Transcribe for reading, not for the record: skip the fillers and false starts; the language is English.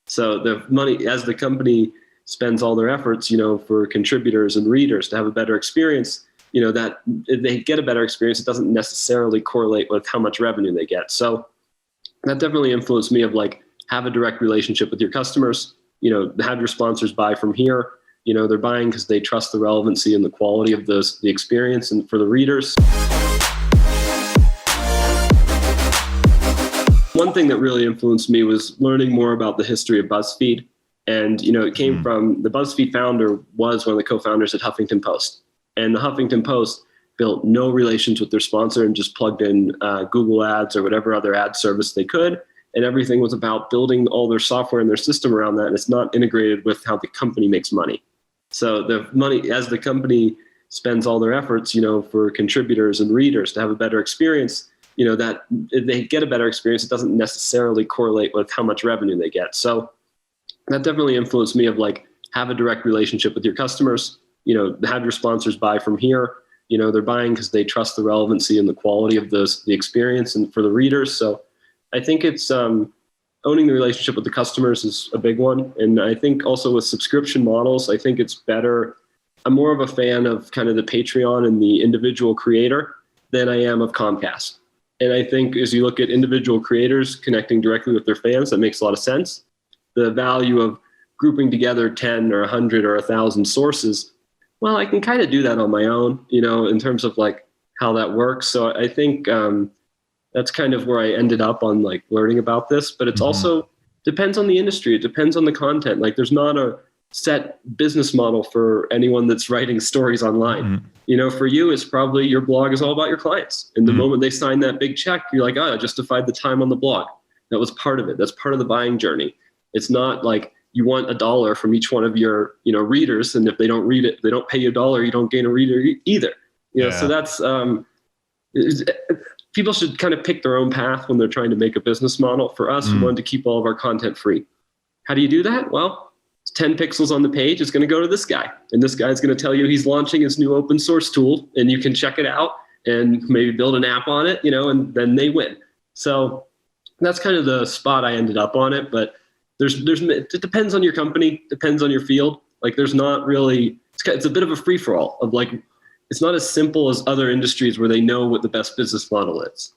So the money, as the company spends all their efforts, for contributors and readers to have a better experience, that if they get a better experience, it doesn't necessarily correlate with how much revenue they get. So that definitely influenced me of like, have a direct relationship with your customers, have your sponsors buy from here. They're buying because they trust the relevancy and the quality of the experience and for the readers. One thing that really influenced me was learning more about the history of BuzzFeed. And, it came from the BuzzFeed founder was one of the co-founders at Huffington Post. And the Huffington Post built no relations with their sponsor and just plugged in Google Ads or whatever other ad service they could. And everything was about building all their software and their system around that. And it's not integrated with how the company makes money. So the money, as the company spends all their efforts, for contributors and readers to have a better experience, that if they get a better experience, it doesn't necessarily correlate with how much revenue they get. So that definitely influenced me of like, have a direct relationship with your customers, have your sponsors buy from here. They're buying because they trust the relevancy and the quality of the experience and for the readers. So I think it's owning the relationship with the customers is a big one. And I think also with subscription models, I think it's better. I'm more of a fan of kind of the Patreon and the individual creator than I am of Comcast. And I think as you look at individual creators connecting directly with their fans, that makes a lot of sense. The value of grouping together 10 or 100 or 1,000 sources, well, I can kind of do that on my own, in terms of like how that works. So I think that's kind of where I ended up on like learning about this, but it's also depends on the industry. It depends on the content. Like there's not a set business model for anyone that's writing stories online. For you, it's probably your blog is all about your clients. And the moment they sign that big check, you're like, oh, I justified the time on the blog. That was part of it. That's part of the buying journey. It's not like you want $1 from each one of your, readers. And if they don't read it, they don't pay you $1, you don't gain a reader either. So that's, people should kind of pick their own path when they're trying to make a business model. For us, we wanted to keep all of our content free. How do you do that? Well, 10 pixels on the page is going to go to this guy. And this guy's going to tell you he's launching his new open source tool and you can check it out and maybe build an app on it, and then they win. So that's kind of the spot I ended up on it. But it depends on your company, depends on your field. Like there's not really, it's a bit of a free for all of like, it's not as simple as other industries where they know what the best business model is.